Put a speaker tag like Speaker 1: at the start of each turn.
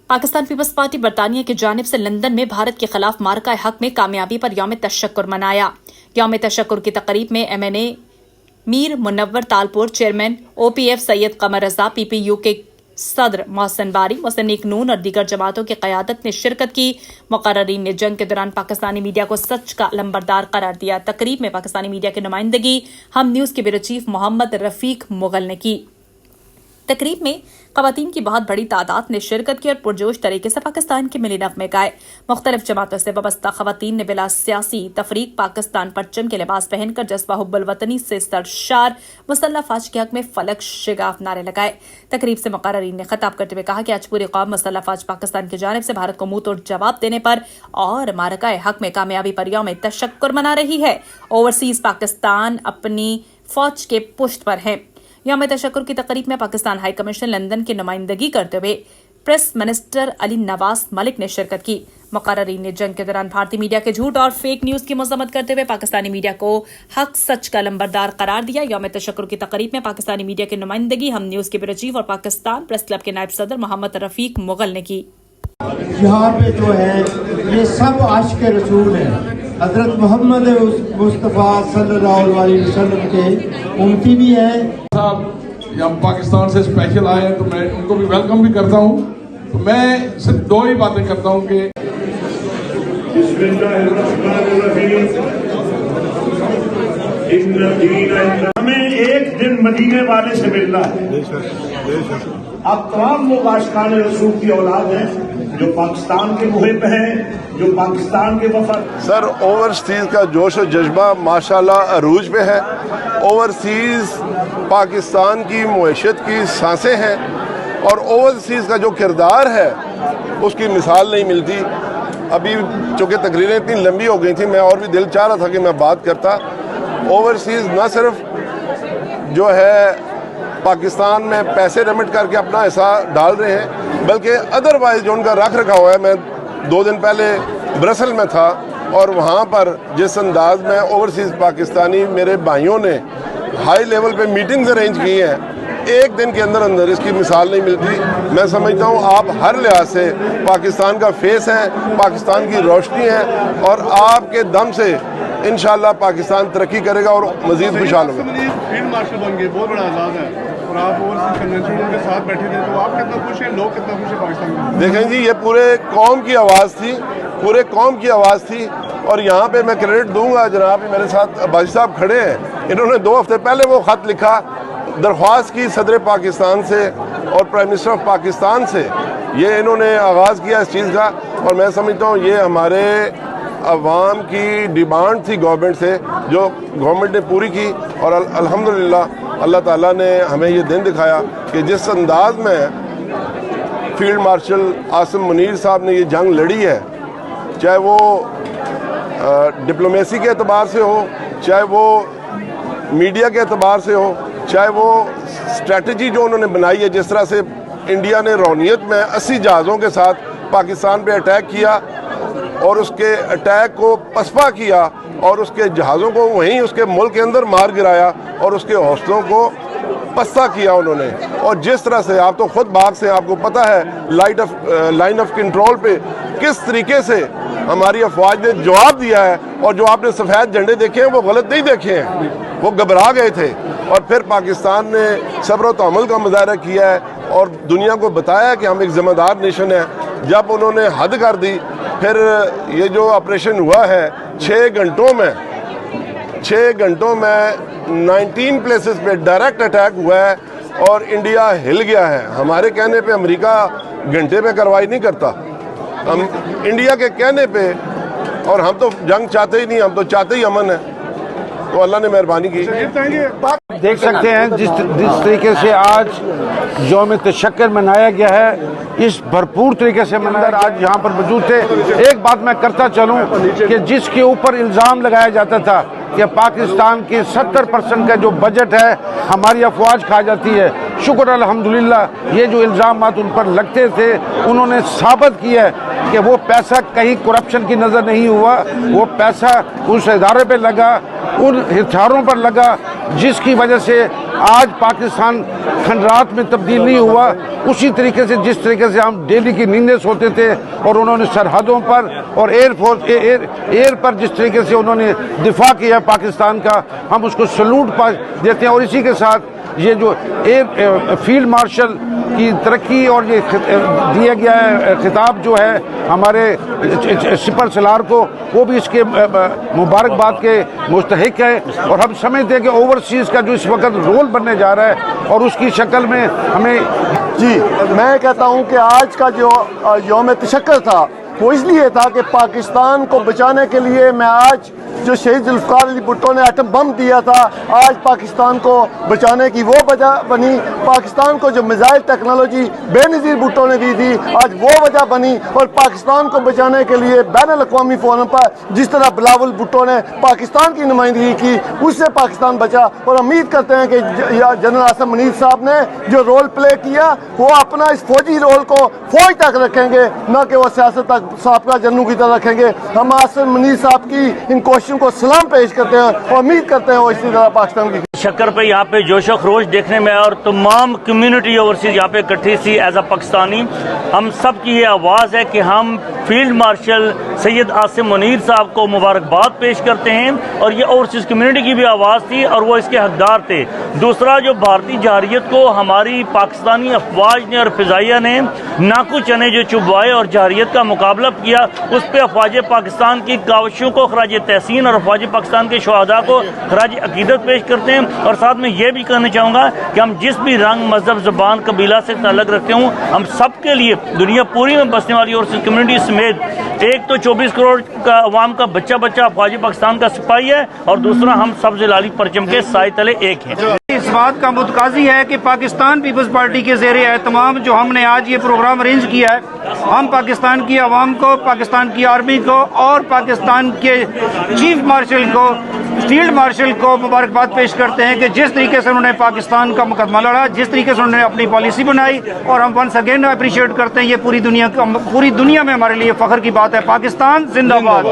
Speaker 1: Pakistan peoples party बरतानिया की जानिब से लंदन में भारत के खिलाफ मार्का हक में कामयाबी पर यौम तशक्कुर मनाया। यौम तशक्कुर की तकरीब में MNA Mir Munawwar Talpur, chairman OPF Syed Qamar Raza, PPU के सदर मोहसिन बारी, मुस्लिम लीग नून और दीगर जमातों की क़यादत ने शिरकत की। मुक़र्ररीन ने जंग के दौरान पाकिस्तानी मीडिया को सच का लंबरदार करार दिया। तकरीब में पाकिस्तानी मीडिया की नुमाइंदगी हम न्यूज़ के ब्यूरो चीफ मोहम्मद रफीक मुगल ने की। तकरीब में ख़वातीन की बहुत बड़ी तादाद ने शिरकत की और पुरजोश तरीके से पाकिस्तान के मिली नग़मे गाए। मुख्तलिफ जमातों से वाबस्ता ख़वातीन ने बिला सियासी तफरीक पाकिस्तान परचम के लिबास पहनकर जज्बा हुब्बुल वतनी से सरशार मुसल्लह फ़ौज के हक में फलक शिगाफ नारे लगाए। तकरीब से मुक़र्ररीन ने खिताब करते हुए कहा कि आज पूरी कौम मुसल्लह फ़ौज पाकिस्तान की जानिब से भारत को मुंह तोड़ जवाब देने पर और मारका हक में कामयाबी पर यौम तशक्कुर मना रही है। ओवरसीज़ पाकिस्तान अपनी फ़ौज के पुश्त पर है। यौम तशक्कुर की तकरीब में पाकिस्तान हाई कमीशन लंदन की नुमाइंदगी करते हुए प्रेस मिनिस्टर अली नवाज मलिक ने शिरकत की। मुक़र्ररीन ने जंग के दौरान भारतीय मीडिया के झूठ और फेक न्यूज़ की मज़म्मत करते हुए पाकिस्तानी मीडिया को हक सच का लंबरदार करार दिया। यौम तशक्कुर की तकरीब में पाकिस्तानी मीडिया की नुमाइंदगी हम न्यूज़ के ब्यूरो चीफ और पाकिस्तान प्रेस क्लब के नायब सदर मोहम्मद रफीक मुगल ने की।
Speaker 2: यहाँ पे जो है ये सब आशिक रसूल हैं, हजरत मोहम्मद मुस्तफ़ा सल्लल्लाहु अलैहि वसल्लम के उम्मती भी हैं।
Speaker 3: साहब हम पाकिस्तान से स्पेशल आए हैं तो मैं उनको भी वेलकम भी करता हूँ। तो मैं सिर्फ दो ही बातें करता हूँ कि
Speaker 4: हमें एक दिन मदीने वाले से मिलना है। अब तमाम लोग आशिकान रसूल की औलाद हैं जो पाकिस्तान के मुहिब हैं, जो पाकिस्तान के वफाद।
Speaker 5: सर ओवरसीज़ का जोश और जज्बा माशाल्लाह अरूज पे है। ओवरसीज़ पाकिस्तान की मुईशत की सांसें हैं और ओवरसीज़ का जो किरदार है उसकी मिसाल नहीं मिलती। अभी चूँकि तकरीरें इतनी लंबी हो गई थी, मैं और भी दिल चाह रहा था कि मैं बात करता। ओवरसीज़ न सिर्फ जो है पाकिस्तान में पैसे रेमिट करके अपना हिस्सा डाल रहे हैं, बल्कि अदरवाइज जो उनका रख रखा हुआ है। मैं 2 दिन पहले ब्रसल में था और वहाँ पर जिस अंदाज में ओवरसीज़ पाकिस्तानी मेरे भाइयों ने हाई लेवल पे मीटिंग्स अरेंज की हैं, एक दिन के अंदर अंदर इसकी मिसाल नहीं मिलती। मैं समझता हूँ आप हर लिहाज से पाकिस्तान का फेस हैं, पाकिस्तान की रोशनी है और आपके दम से इंशाल्लाह पाकिस्तान तरक्की करेगा और मज़ीद खुशहाल होगा।
Speaker 6: फील्ड मार्शल बन गए, बहुत बड़ा एजाज़ है और आप ओवरसीज़ कन्वेंशन उनके साथ बैठे थे, तो आप कितना खुश हैं, लोग कितना खुश हैं पाकिस्तान में?
Speaker 5: देखें जी, ये पूरे कौम की आवाज़ थी, पूरे कौम की आवाज़ थी और यहाँ पे मैं क्रेडिट दूंगा जनाब, मेरे साथ अब्बासी साहब खड़े हैं। इन्होंने 2 हफ्ते पहले वो ख़त लिखा, दरख्वास्त की सदर पाकिस्तान से और प्राइम मिनिस्टर ऑफ पाकिस्तान से, ये इन्होंने आगाज़ किया इस चीज़ का। और मैं समझता हूँ ये हमारे अवाम की डिमांड थी गवर्नमेंट से, जो गवर्नमेंट ने पूरी की। और अल्हम्दुलिल्लाह अल्लाह ताला ने हमें ये दिन दिखाया कि जिस अंदाज में फील्ड मार्शल आसिम मुनीर साहब ने ये जंग लड़ी है, चाहे वो डिप्लोमेसी के एतबार से हो, चाहे वो मीडिया के एतबार से हो, चाहे वो स्ट्रेटजी जो उन्होंने बनाई है, जिस तरह से इंडिया ने रौनियत में 80 जहाज़ों के साथ पाकिस्तान पे अटैक किया और उसके अटैक को पसपा किया और उसके जहाज़ों को वहीं उसके मुल्क के अंदर मार गिराया और उसके हौसलों को पस्ता किया उन्होंने। और जिस तरह से आप तो खुद बाग से आपको पता है लाइन ऑफ कंट्रोल पे किस तरीके से हमारी अफवाज ने जवाब दिया है, और जो आपने सफ़ेद झंडे देखे हैं वो गलत नहीं देखे हैं, वो घबरा गए थे। और फिर पाकिस्तान ने सब्र व तहम्मुल का मुजाहरा किया है और दुनिया को बताया कि हम एक ज़िम्मेदार नेशन है। जब उन्होंने हद कर दी, फिर ये जो ऑपरेशन हुआ है 6 घंटों में 19 प्लेसेस पे डायरेक्ट अटैक हुआ है और इंडिया हिल गया है। हमारे कहने पे अमेरिका घंटे में कार्रवाई नहीं करता, हम इंडिया के कहने पे, और हम तो जंग चाहते ही नहीं, हम तो चाहते ही अमन है। तो अल्लाह ने मेहरबानी की।
Speaker 7: देख सकते हैं जिस तरीके से आज यौम तशक्कुर मनाया गया है, इस भरपूर तरीके से मनाया। आज यहाँ पर मौजूद थे। एक बात मैं करता चलूँ कि जिसके ऊपर इल्ज़ाम लगाया जाता था कि पाकिस्तान के 70% का जो बजट है हमारी अफवाज खा जाती है, शुक्र अल्हम्दुलिल्लाह ये जो इल्ज़ाम उन पर लगते थे उन्होंने साबित किया है कि वो पैसा कहीं करप्शन की नज़र नहीं हुआ, वो पैसा उस इदारे पे लगा, उन हथियारों पर लगा जिसकी वजह से آج پاکستان کھنڈرات میں تبدیل نہیں ہوا، اسی طریقے سے جس طریقے سے ہم ڈیلی کی نیندیں سوتے تھے اور انہوں نے سرحدوں پر اور ایئر پر جس طریقے سے انہوں نے دفاع کیا پاکستان کا، ہم اس کو سلوٹ دیتے ہیں۔ اور اسی کے ساتھ یہ جو فیلڈ مارشل کی ترقی اور یہ دیا گیا ہے خطاب جو ہے ہمارے سپر سالار کو، وہ بھی اس کے مبارکباد کے مستحق ہے۔ اور ہم سمجھتے ہیں کہ اوورسیز کا جو اس وقت رول بننے جا رہا ہے اور اس کی شکل میں ہمیں
Speaker 8: جی میں کہتا ہوں کہ آج کا جو یوم تشکر تھا وہ اس لیے تھا کہ پاکستان کو بچانے کے لیے میں آج جو شہید ذوالفقار علی بھٹو نے ایٹم بم دیا تھا، آج پاکستان کو بچانے کی وہ وجہ بنی، پاکستان کو جو میزائل ٹیکنالوجی بے نظیر بھٹو نے دی تھی آج وہ وجہ بنی، اور پاکستان کو بچانے کے لیے بین الاقوامی فورم پر جس طرح بلاول بھٹو نے پاکستان کی نمائندگی کی اس سے پاکستان بچا۔ اور امید کرتے ہیں کہ جنرل آصم منیر صاحب نے جو رول پلے کیا وہ اپنا اس فوجی رول کو فوج تک رکھیں گے، نہ کہ وہ سیاست تک سابقہ جنرلوں کی طرح رکھیں گے۔ ہم آصم منیر صاحب کی ان کوششوں کو سلام پیش کرتے ہیں اور امید کرتے ہیں وہ اسی طرح پاکستان کی
Speaker 9: شکر پہ یہاں پہ جوش و خروش دیکھنے میں اور تمام کمیونٹی اوورسیز یہاں پہ اکٹھی تھی ایز اے پاکستانی۔ ہم سب کی یہ آواز ہے کہ ہم فیلڈ مارشل سید آصم منیر صاحب کو مبارکباد پیش کرتے ہیں، اور یہ اوورسیز کمیونٹی کی بھی آواز تھی اور وہ اس کے حقدار تھے۔ دوسرا، جو بھارتی جارحیت کو ہماری پاکستانی افواج نے اور فضائیہ نے ناکو چنے جو چبوائے اور جارحیت کا مقابلہ کیا، اس پہ افواج پاکستان کی کاوشوں کو خراج تحسین اور افواج پاکستان کے شہداء کو خراج عقیدت پیش کرتے ہیں۔ اور ساتھ میں یہ بھی کہنا چاہوں گا کہ ہم جس بھی رنگ، مذہب، زبان، قبیلہ سے تعلق رکھتے ہوں، ہم سب کے لیے دنیا پوری میں بسنے والی اور کمیونٹی سمیت ایک تو 24 کروڑ کا عوام کا بچہ افواج پاکستان کا سپاہی ہے، اور دوسرا ہم سبز لالی پرچم کے سائے تلے ایک ہیں۔
Speaker 10: اس بات کا متقاضی ہے کہ پاکستان پیپلز پارٹی کے زیر اہتمام جو ہم نے آج یہ پروگرام ارینج کیا ہے، ہم پاکستان کی عوام کو، پاکستان کی آرمی کو اور پاکستان کے چیف مارشل کو، فیلڈ مارشل کو مبارکباد پیش کرتے ہیں کہ جس طریقے سے انہوں نے پاکستان کا مقدمہ لڑا، جس طریقے سے انہوں نے اپنی پالیسی بنائی، اور ہم ونس اگین اپریشیٹ کرتے ہیں۔ یہ پوری دنیا میں ہمارے لیے فخر کی بات ہے۔ پاکستان زندہ باد۔